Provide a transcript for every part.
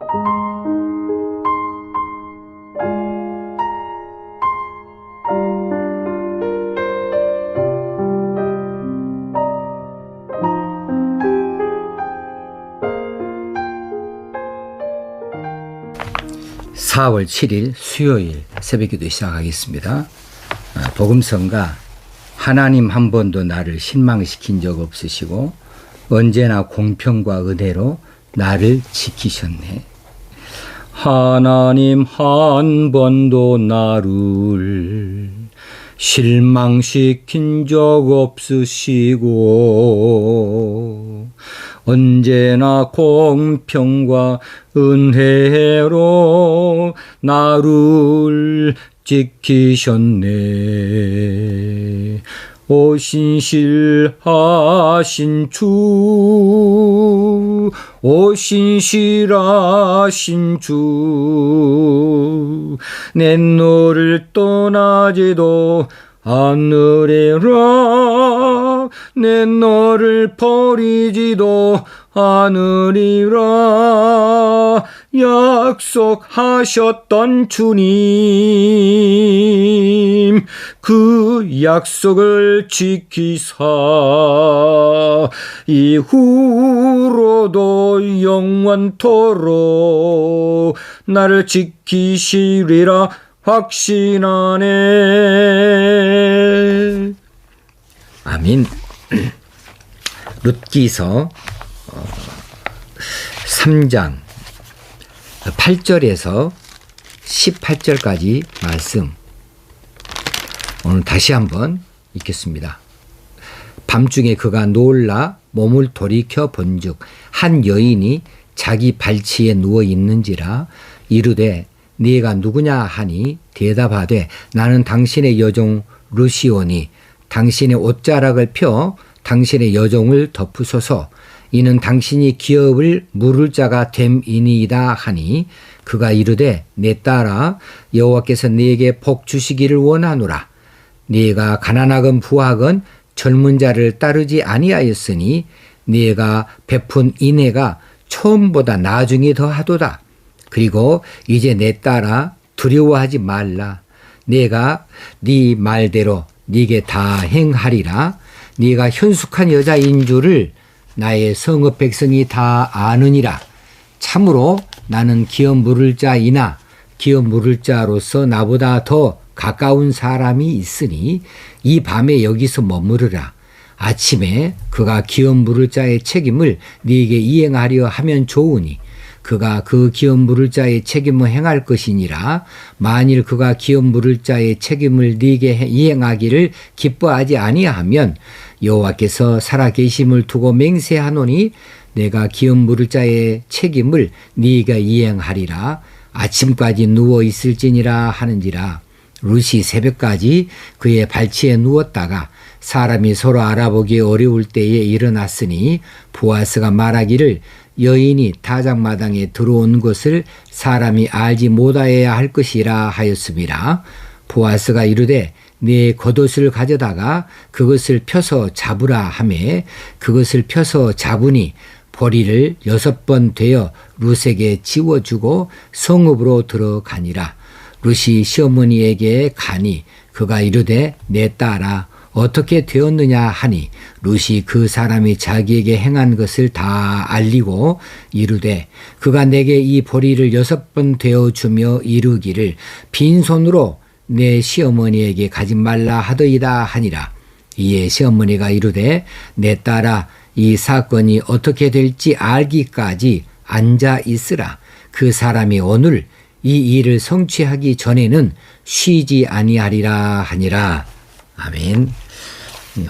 (4월 7일) 수요일 새벽기도 시작하겠습니다. 복음성가 하나님 한 번도 나를 실망시킨 적 없으시고 언제나 공평과 은혜로 나를 지키셨네. 하나님 한 번도 나를 실망시킨 적 없으시고 언제나 공평과 은혜로 나를 지키셨네. 오 신실하신 주, 오 신실하신 주, 내 너를 떠나지도 않으리라, 내 너를 버리지도 않으리라. 약속하셨던 주님, 그 약속을 지키사 이후로도 영원토록 나를 지키시리라 확신하네. 아멘. 룻기서 3장 8절에서 18절까지 말씀 오늘 다시 한번 읽겠습니다. 밤중에 그가 놀라 몸을 돌이켜 본즉 한 여인이 자기 발치에 누워 있는지라. 이르되 네가 누구냐 하니 대답하되 나는 당신의 여종 루시오니 당신의 옷자락을 펴 당신의 여종을 덮으소서. 이는 당신이 기업을 물을 자가 됨이니이다 하니 그가 이르되 내 딸아 여호와께서 네게 복 주시기를 원하노라. 네가 가난하건 부하건 젊은 자를 따르지 아니하였으니 네가 베푼 인애가 처음보다 나중에 더하도다. 그리고 이제 내 딸아 두려워하지 말라. 내가 네 말대로 네게 다 행하리라. 네가 현숙한 여자인 줄을 나의 성읍 백성이 다 아느니라. 참으로 나는 기업 물을 자이나 기업 물을 자로서 나보다 더 가까운 사람이 있으니 이 밤에 여기서 머무르라. 아침에 그가 기업 물을 자의 책임을 네게 이행하려 하면 좋으니 그가 그 기업 물을 자의 책임을 행할 것이니라. 만일 그가 기업 물을 자의 책임을 네게 이행하기를 기뻐하지 아니하면 여호와께서 살아계심을 두고 맹세하노니 내가 기업 물을 자의 책임을 네가 이행하리라. 아침까지 누워 있을지니라 하는지라. 룻이 새벽까지 그의 발치에 누웠다가 사람이 서로 알아보기 어려울 때에 일어났으니 보아스가 말하기를 여인이 타작마당에 들어온 것을 사람이 알지 못하여야 할 것이라 하였음이라. 보아스가 이르되 네 겉옷을 가져다가 그것을 펴서 잡으라 하매 그것을 펴서 잡으니 보리를 6번 되어 룻에게 지워주고 성읍으로 들어가니라. 룻이 시어머니에게 가니 그가 이르되 내 딸아 어떻게 되었느냐 하니 룻이 그 사람이 자기에게 행한 것을 다 알리고 이르되 그가 내게 이 보리를 6번 되어주며 이르기를 빈손으로 내 시어머니에게 가지 말라 하더이다 하니라. 이에 시어머니가 이르되 내 딸아 이 사건이 어떻게 될지 알기까지 앉아 있으라. 그 사람이 오늘 이 일을 성취하기 전에는 쉬지 아니하리라 하니라. 아멘.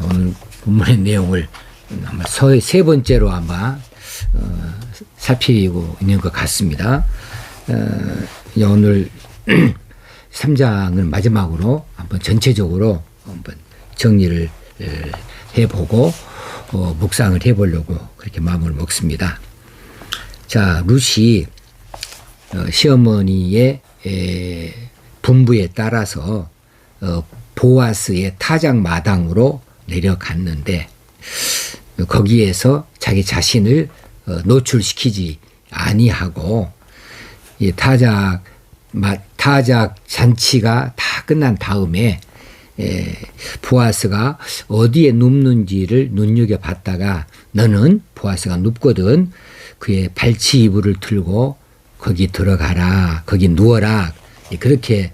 오늘 본문의 내용을 아마 세 번째로 아마 살피고 있는 것 같습니다. 오늘 3장을 마지막으로 한번 전체적으로 한번 정리를 해보고 묵상을 해보려고 그렇게 마음을 먹습니다. 자, 룻이 시어머니의 분부에 따라서 보아스의 타작 마당으로 내려갔는데 거기에서 자기 자신을 노출시키지 아니하고 이 타작 잔치가 다 끝난 다음에 보아스가 어디에 눕는지를 눈여겨봤다가 너는 보아스가 눕거든 그의 발치 이불을 들고 거기 들어가라 거기 누워라 그렇게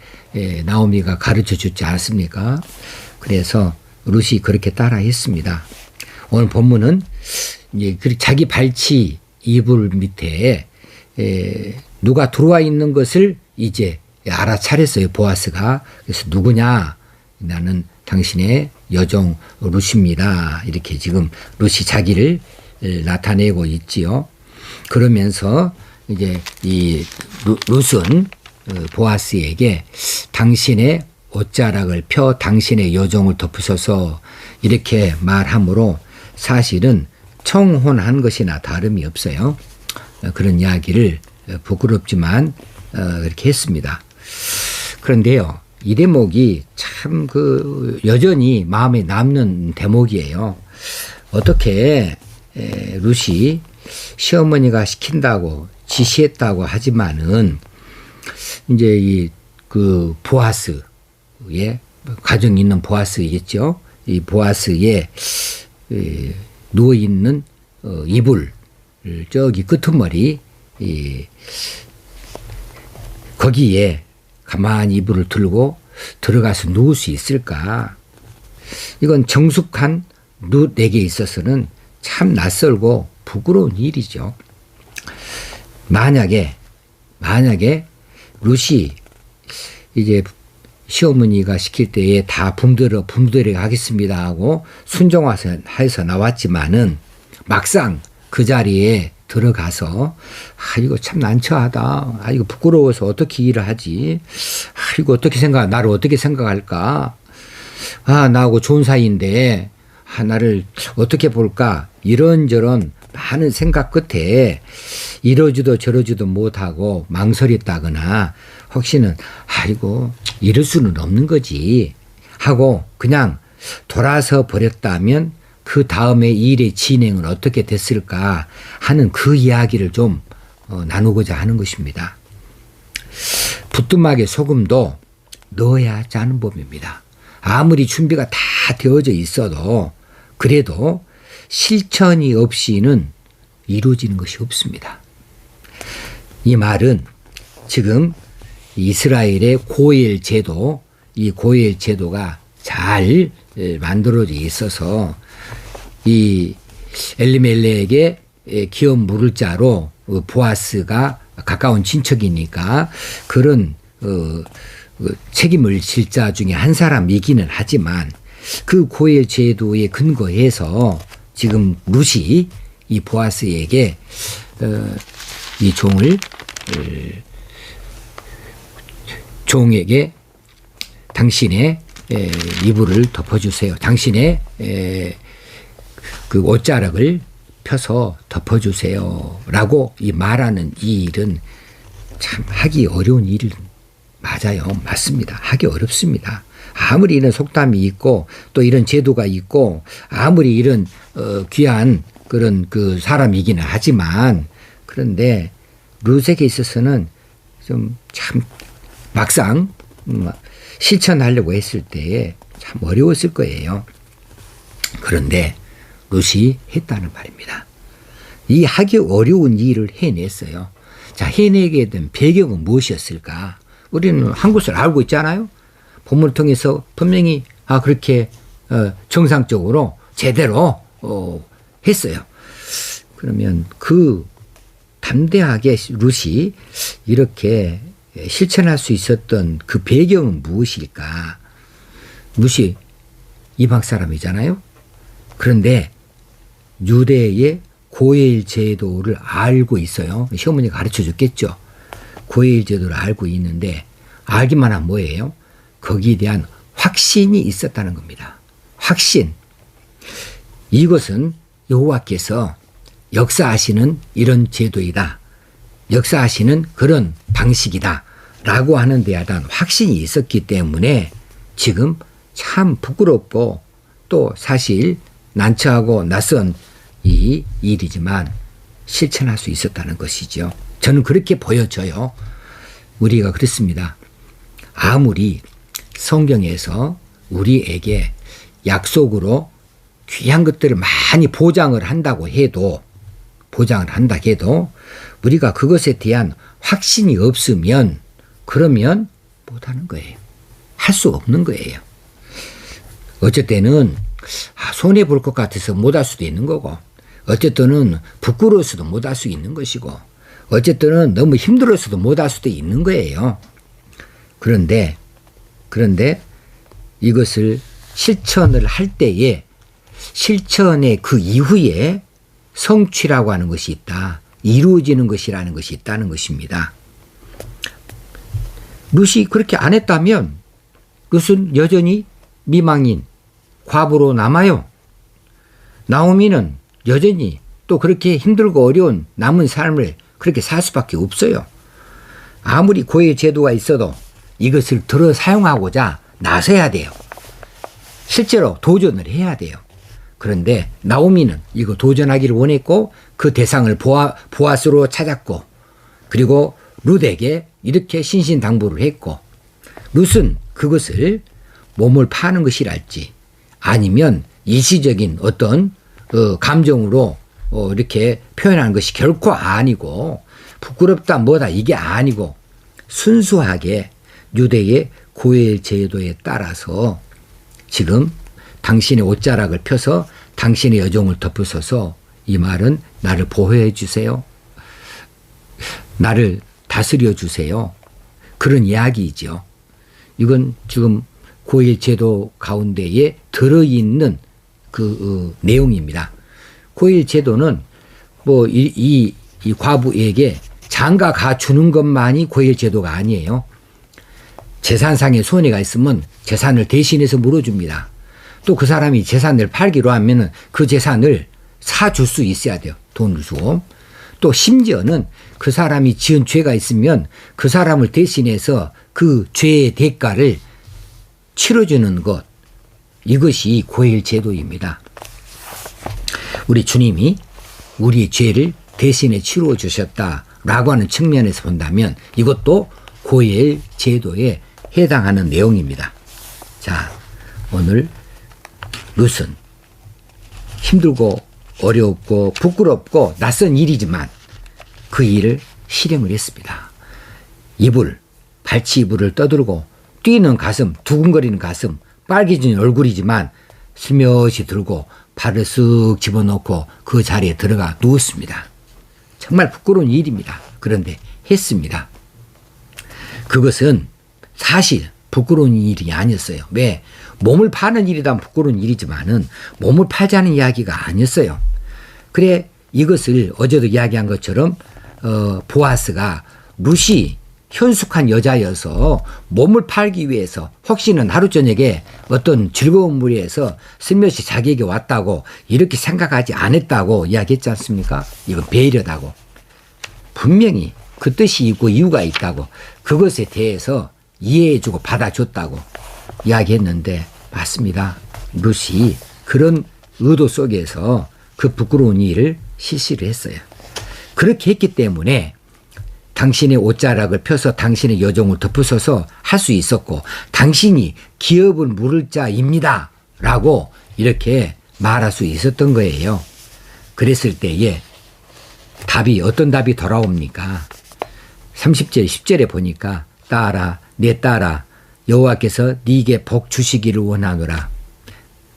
나오미가 가르쳐 주지 않았습니까? 그래서 룻이 그렇게 따라 했습니다. 오늘 본문은 이제 자기 발치 이불 밑에 누가 들어와 있는 것을 이제 알아차렸어요. 보아스가. 그래서 누구냐? 나는 당신의 여종 룻입니다. 이렇게 지금 룻이 자기를 나타내고 있지요. 그러면서 이제 이 룻은 보아스에게 당신의 옷자락을 펴 당신의 여종을 덮으소서 이렇게 말하므로 사실은 청혼한 것이나 다름이 없어요. 그런 이야기를 부끄럽지만 그렇게 했습니다. 그런데요, 이 대목이 참 여전히 마음에 남는 대목이에요. 어떻게 룻이 시어머니가 시킨다고 지시했다고 하지만은 이제 보아스의 가정이 있는 보아스겠죠. 이 보아스의 누워 있는 이불 저기 끄트머리 거기에 가만히 이불을 들고 들어가서 누울 수 있을까? 이건 정숙한 룻에게 있어서는 참 낯설고 부끄러운 일이죠. 만약에 룻이 이제 시어머니가 시킬 때에 다 붐들어 가겠습니다 하고 순종해서 나왔지만은 막상 그 자리에 들어가서 이거 참 난처하다. 이거 부끄러워서 어떻게 일을 하지? 이거 어떻게 나를 어떻게 생각할까? 나하고 좋은 사이인데 나를 어떻게 볼까? 이런저런 많은 생각 끝에 이러지도 저러지도 못하고 망설였다거나 혹시는 이럴 수는 없는 거지 하고 그냥 돌아서 버렸다면 그 다음에 일의 진행은 어떻게 됐을까 하는 그 이야기를 좀 나누고자 하는 것입니다. 부뚜막에 소금도 넣어야 짜는 법입니다. 아무리 준비가 다 되어져 있어도 그래도 실천이 없이는 이루어지는 것이 없습니다. 이 말은 지금 이스라엘의 고엘 제도, 이 고엘 제도가 잘 만들어져 있어서 이 엘리멜렉의 기업 물을 자로 보아스가 가까운 친척이니까 그런 책임을 질 자 중에 한 사람이기는 하지만 그 고엘 제도에 근거해서 지금 룻이 이 보아스에게 이 종에게 당신의 이불을 덮어주세요. 당신의 그 옷자락을 펴서 덮어주세요. 라고 이 말하는 이 일은 참 하기 어려운 일 맞아요. 맞습니다. 하기 어렵습니다. 아무리 이런 속담이 있고 또 이런 제도가 있고 아무리 이런 귀한 그런 그 사람이기는 하지만 그런데 룻에게 있어서는 좀 참 막상 실천하려고 했을 때에 참 어려웠을 거예요. 그런데 룻이 했다는 말입니다. 이 하기 어려운 일을 해냈어요. 자, 해내게 된 배경은 무엇이었을까? 우리는 한 것을 알고 있잖아요. 본문을 통해서 분명히 그렇게 정상적으로 제대로 했어요. 그러면 그 담대하게 룻이 이렇게 실천할 수 있었던 그 배경은 무엇일까? 룻이 이방 사람이잖아요. 그런데 유대의 고엘 제도를 알고 있어요. 시어머니가 가르쳐 줬겠죠. 고엘 제도를 알고 있는데 알기만 하면 뭐예요? 거기에 대한 확신이 있었다는 겁니다. 확신. 이것은 여호와께서 역사하시는 이런 제도이다. 역사하시는 그런 방식이다. 라고 하는 데에 대한 확신이 있었기 때문에 지금 참 부끄럽고 또 사실 난처하고 낯선 이 일이지만 실천할 수 있었다는 것이죠. 저는 그렇게 보여져요. 우리가 그렇습니다. 아무리 성경에서 우리에게 약속으로 귀한 것들을 많이 보장을 한다 해도 우리가 그것에 대한 확신이 없으면 그러면 못하는 거예요. 할 수 없는 거예요. 어쩔 때는 손해 볼 것 같아서 못할 수도 있는 거고, 어쩔 때는 부끄러워서도 못할 수 있는 것이고, 어쩔 때는 너무 힘들어서도 못할 수도 있는 거예요. 그런데 이것을 실천을 할 때에 실천의 그 이후에 성취라고 하는 것이 있다. 이루어지는 것이라는 것이 있다는 것입니다. 룻이 그렇게 안 했다면 룻은 여전히 미망인 과부로 남아요. 나오미는 여전히 또 그렇게 힘들고 어려운 남은 삶을 그렇게 살 수밖에 없어요. 아무리 고의 제도가 있어도 이것을 들어 사용하고자 나서야 돼요. 실제로 도전을 해야 돼요. 그런데 나오미는 이거 도전하기를 원했고 그 대상을 보아스로 찾았고, 그리고 룻에게 이렇게 신신당부를 했고, 룻은 그것을 몸을 파는 것이랄지 아니면 일시적인 어떤 감정으로 이렇게 표현하는 것이 결코 아니고, 부끄럽다 뭐다 이게 아니고 순수하게 유대의 고엘 제도에 따라서 지금 당신의 옷자락을 펴서 당신의 여종을 덮으소서, 이 말은 나를 보호해 주세요. 나를 다스려 주세요. 그런 이야기이죠. 이건 지금 고엘 제도 가운데에 들어있는 그 내용입니다. 고엘 제도는 뭐 이 과부에게 장가가 주는 것만이 고엘 제도가 아니에요. 재산상의 손해가 있으면 재산을 대신해서 물어줍니다. 또 그 사람이 재산을 팔기로 하면 그 재산을 사줄 수 있어야 돼요. 돈을 주고. 또 심지어는 그 사람이 지은 죄가 있으면 그 사람을 대신해서 그 죄의 대가를 치러주는 것, 이것이 고엘 제도입니다. 우리 주님이 우리의 죄를 대신에 치루어 주셨다라고 하는 측면에서 본다면 이것도 고엘 제도에 해당하는 내용입니다. 자, 오늘 룻은 힘들고 어렵고 부끄럽고 낯선 일이지만 그 일을 실행을 했습니다. 발치 이불을 떠들고 뛰는 가슴, 두근거리는 가슴, 빨개진 얼굴이지만 슬며시 들고 발을 쓱 집어넣고 그 자리에 들어가 누웠습니다. 정말 부끄러운 일입니다. 그런데 했습니다. 그것은 사실 부끄러운 일이 아니었어요. 왜? 몸을 파는 일이다 부끄러운 일이지만은 몸을 팔자는 이야기가 아니었어요. 그래, 이것을 어제도 이야기한 것처럼 보아스가 룻이 현숙한 여자여서 몸을 팔기 위해서 혹시는 하루 저녁에 어떤 즐거운 무리에서 슬며시 자기에게 왔다고 이렇게 생각하지 않았다고 이야기했지 않습니까? 이건 배려다고. 분명히 그 뜻이 있고 이유가 있다고, 그것에 대해서 이해해주고 받아줬다고 이야기했는데, 맞습니다. 룻이 그런 의도 속에서 그 부끄러운 일을 실시를 했어요. 그렇게 했기 때문에 당신의 옷자락을 펴서 당신의 여종을 덮으셔서 할 수 있었고, 당신이 기업을 물을 자입니다 라고 이렇게 말할 수 있었던 거예요. 그랬을 때에 어떤 답이 돌아옵니까? 30절 10절에 보니까 딸아, 내 딸아, 여호와께서 네게 복 주시기를 원하노라.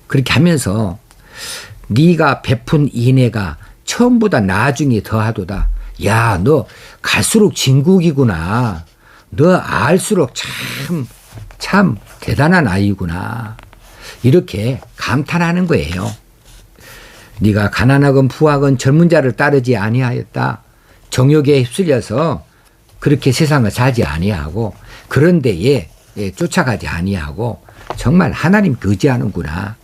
그렇게 하면서 네가 베푼 인애가 처음보다 나중에 더하도다. 야, 너 갈수록 진국이구나. 너 알수록 참 대단한 아이구나. 이렇게 감탄하는 거예요. 네가 가난하건 부하건 젊은 자를 따르지 아니하였다. 정욕에 휩쓸려서 그렇게 세상을 살지 아니하고 그런 데에 쫓아가지 아니하고 정말 하나님 의지하는구나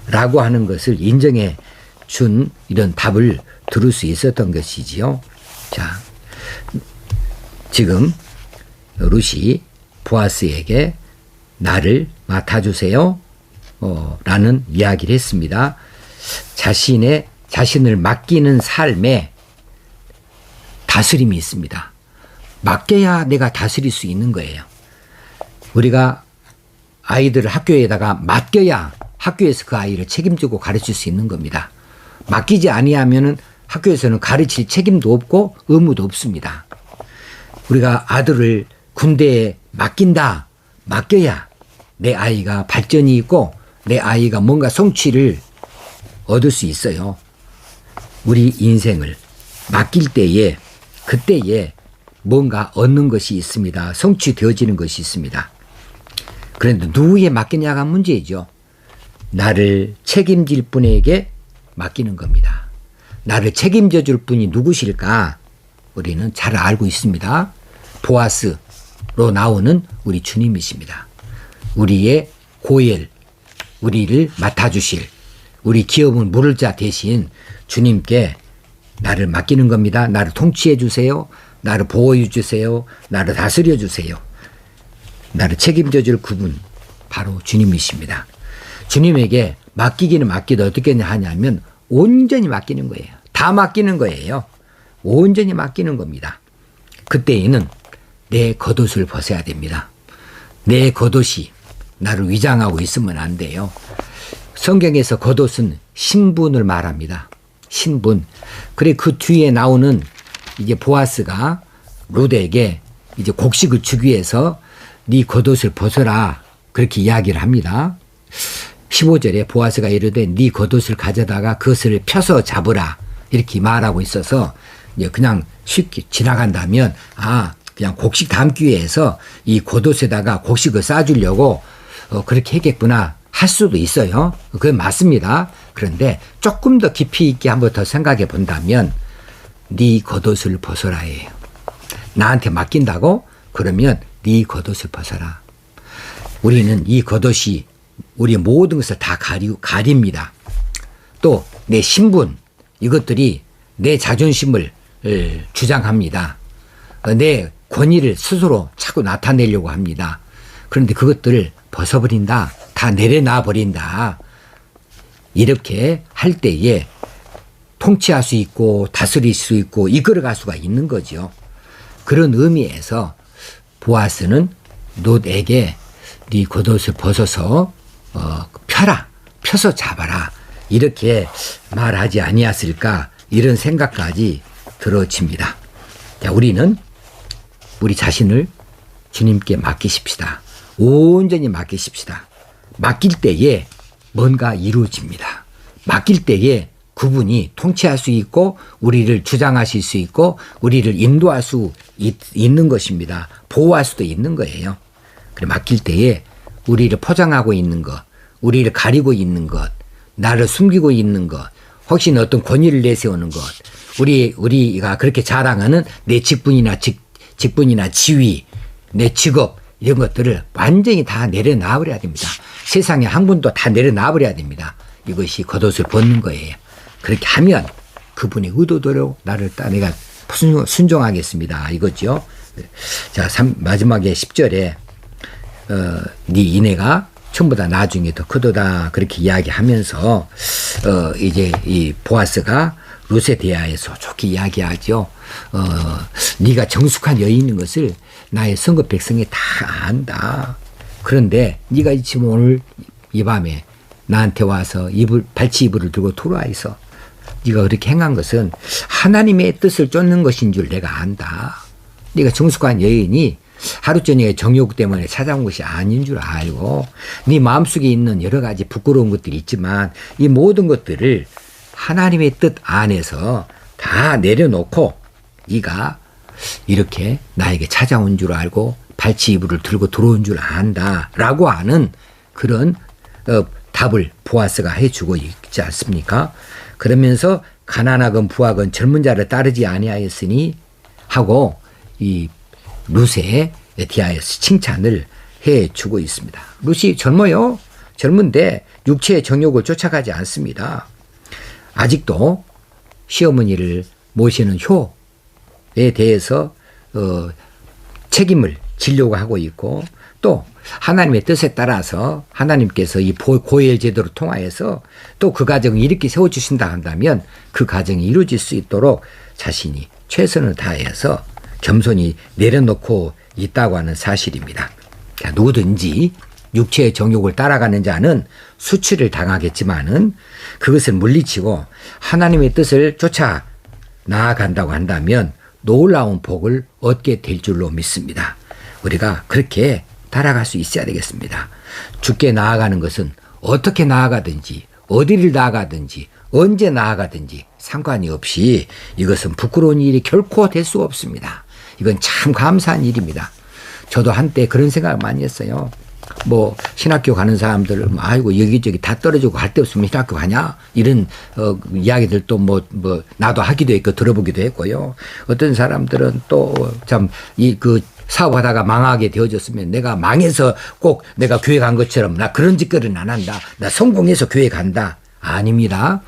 라고 하는 것을 인정해 준 이런 답을 들을 수 있었던 것이지요. 자, 지금 룻이 보아스에게 나를 맡아주세요 라는 이야기를 했습니다. 자신을 맡기는 삶에 다스림이 있습니다. 맡겨야 내가 다스릴 수 있는 거예요. 우리가 아이들을 학교에다가 맡겨야 학교에서 그 아이를 책임지고 가르칠 수 있는 겁니다. 맡기지 아니하면은 학교에서는 가르칠 책임도 없고 의무도 없습니다. 우리가 아들을 군대에 맡긴다. 맡겨야 내 아이가 발전이 있고 내 아이가 뭔가 성취를 얻을 수 있어요. 우리 인생을 맡길 때에 그때에 뭔가 얻는 것이 있습니다. 성취되어지는 것이 있습니다. 그런데 누구에 맡기냐가 문제이죠. 나를 책임질 분에게 맡기는 겁니다. 나를 책임져 줄 분이 누구실까? 우리는 잘 알고 있습니다. 보아스로 나오는 우리 주님이십니다. 우리의 고엘, 우리를 맡아주실, 우리 기업은 물을 자 대신 주님께 나를 맡기는 겁니다. 나를 통치해 주세요. 나를 보호해 주세요. 나를 다스려 주세요. 나를 책임져 줄 그분 바로 주님이십니다. 주님에게 맡기기는 맡기도 어떻게 하냐면 온전히 맡기는 거예요. 다 맡기는 거예요. 온전히 맡기는 겁니다. 그때에는 내 겉옷을 벗어야 됩니다. 내 겉옷이 나를 위장하고 있으면 안 돼요. 성경에서 겉옷은 신분을 말합니다. 신분. 그래 그 뒤에 나오는 이제 보아스가 룻에게 이제 곡식을 주기 위해서 네 겉옷을 벗어라 그렇게 이야기를 합니다. 15절에 보아스가 이르되 네 겉옷을 가져다가 그것을 펴서 잡으라 이렇게 말하고 있어서 이제 그냥 쉽게 지나간다면 그냥 곡식 담기 위해서 이 겉옷에다가 곡식을 싸주려고 그렇게 했겠구나 할 수도 있어요. 그건 맞습니다. 그런데 조금 더 깊이 있게 한번 더 생각해 본다면 네 겉옷을 벗어라예요. 나한테 맡긴다고? 그러면 네 겉옷을 벗어라. 우리는 이 겉옷이 우리의 모든 것을 다 가립니다. 또 내 신분 이것들이 내 자존심을 주장합니다. 내 권위를 스스로 자꾸 나타내려고 합니다. 그런데 그것들을 벗어버린다. 다 내려놔 버린다. 이렇게 할 때에 통치할 수 있고 다스릴 수 있고 이끌어갈 수가 있는 거죠. 그런 의미에서 보아스는 롯에게 네 겉옷을 벗어서 펴서 잡아라 이렇게 말하지 아니었을까 이런 생각까지 들어집니다. 자, 우리는 우리 자신을 주님께 맡기십시다. 온전히 맡기십시다. 맡길 때에 뭔가 이루어집니다. 맡길 때에 그분이 통치할 수 있고 우리를 주장하실 수 있고 우리를 인도할 수 있는 것입니다. 보호할 수도 있는 거예요. 그래 맡길 때에 우리를 포장하고 있는 것, 우리를 가리고 있는 것, 나를 숨기고 있는 것, 혹시 어떤 권위를 내세우는 것, 우리가 그렇게 자랑하는 내 직분이나 지위, 내 직업 이런 것들을 완전히 다 내려놔 버려야 됩니다. 세상에 한 분도 다 내려놔 버려야 됩니다. 이것이 겉옷을 벗는 거예요. 그렇게 하면 그분의 의도대로 내가 순종하겠습니다. 이거죠. 자, 마지막에 10절에 네 이내가 전보다 나중에 더 크도다 그렇게 이야기하면서 이제 이 보아스가 룻에 대하여서 좋게 이야기하죠. 네가 정숙한 여인인 것을 나의 성읍 백성이 다 안다. 그런데 네가 지금 오늘 이 밤에 나한테 와서 발치 이불을 들고 들어와 있어. 네가 그렇게 행한 것은 하나님의 뜻을 쫓는 것인 줄 내가 안다. 네가 정숙한 여인이 하루 저녁에 정욕 때문에 찾아온 것이 아닌 줄 알고 네 마음속에 있는 여러 가지 부끄러운 것들이 있지만 이 모든 것들을 하나님의 뜻 안에서 다 내려놓고 네가 이렇게 나에게 찾아온 줄 알고 발치 이불을 들고 들어온 줄 안다라고 하는 그런 답을 보아스가 해주고 있지 않습니까? 그러면서 가난하건 부하건 젊은 자를 따르지 아니하였으니 하고 이 룻에 대하여서 칭찬을 해주고 있습니다. 룻이 젊어요. 젊은데 육체의 정욕을 쫓아가지 않습니다. 아직도 시어머니를 모시는 효에 대해서 책임을 지려고 하고 있고 또 하나님의 뜻에 따라서 하나님께서 이 고엘 제도를 통하여서 또 그 가정을 이렇게 세워주신다 한다면 그 가정이 이루어질 수 있도록 자신이 최선을 다해서 겸손히 내려놓고 있다고 하는 사실입니다. 누구든지 육체의 정욕을 따라가는 자는 수치를 당하겠지만은 그것을 물리치고 하나님의 뜻을 쫓아 나아간다고 한다면 놀라운 복을 얻게 될 줄로 믿습니다. 우리가 그렇게 따라갈 수 있어야 되겠습니다. 주께 나아가는 것은 어떻게 나아가든지 어디를 나아가든지 언제 나아가든지 상관이 없이 이것은 부끄러운 일이 결코 될 수 없습니다. 이건 참 감사한 일입니다. 저도 한때 그런 생각을 많이 했어요. 뭐 신학교 가는 사람들 아이고 여기저기 다 떨어지고 갈 데 없으면 신학교 가냐 이런 이야기들도 뭐 나도 하기도 했고 들어보기도 했고요. 어떤 사람들은 또 참 이 그 사업하다가 망하게 되어졌으면 내가 망해서 꼭 내가 교회 간 것처럼 나 그런 짓거리는 안 한다. 나 성공해서 교회 간다. 아닙니다.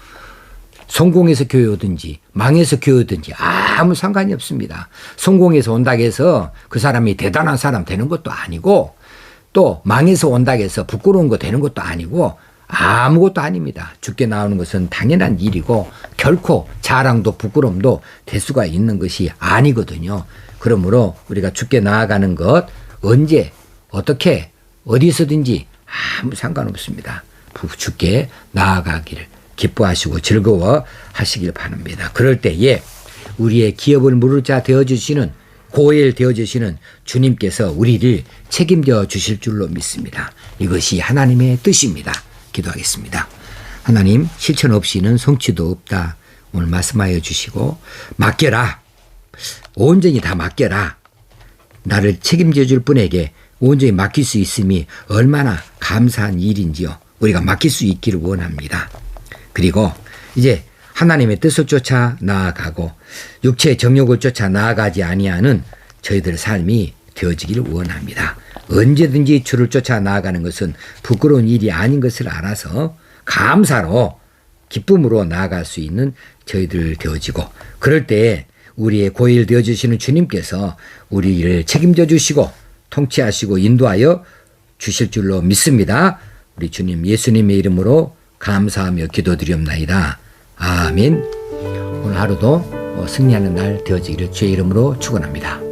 성공해서 교회 오든지 망해서 교회 오든지 아무 상관이 없습니다. 성공해서 온다고 해서 그 사람이 대단한 사람 되는 것도 아니고 또 망해서 온다고 해서 부끄러운 거 되는 것도 아니고 아무것도 아닙니다. 주께 나오는 것은 당연한 일이고 결코 자랑도 부끄러움도 될 수가 있는 것이 아니거든요. 그러므로 우리가 주께 나아가는 것 언제 어떻게 어디서든지 아무 상관없습니다. 주께 나아가기를 기뻐하시고 즐거워하시길 바랍니다. 그럴 때에 우리의 기업을 물을 자 되어주시는 고엘 되어주시는 주님께서 우리를 책임져 주실 줄로 믿습니다. 이것이 하나님의 뜻입니다. 기도하겠습니다. 하나님 실천 없이는 성취도 없다. 오늘 말씀하여 주시고 맡겨라. 온전히 다 맡겨라. 나를 책임져 줄 분에게 온전히 맡길 수 있음이 얼마나 감사한 일인지요. 우리가 맡길 수 있기를 원합니다. 그리고 이제 하나님의 뜻을 쫓아 나아가고 육체의 정욕을 쫓아 나아가지 아니하는 저희들의 삶이 되어지기를 원합니다. 언제든지 주를 쫓아 나아가는 것은 부끄러운 일이 아닌 것을 알아서 감사로 기쁨으로 나아갈 수 있는 저희들 되어지고 그럴 때 우리의 고일 되어주시는 주님께서 우리를 책임져 주시고 통치하시고 인도하여 주실 줄로 믿습니다. 우리 주님 예수님의 이름으로 감사하며 기도드리옵나이다. 아멘. 오늘 하루도 승리하는 날 되어지기를 주의 이름으로 축원합니다.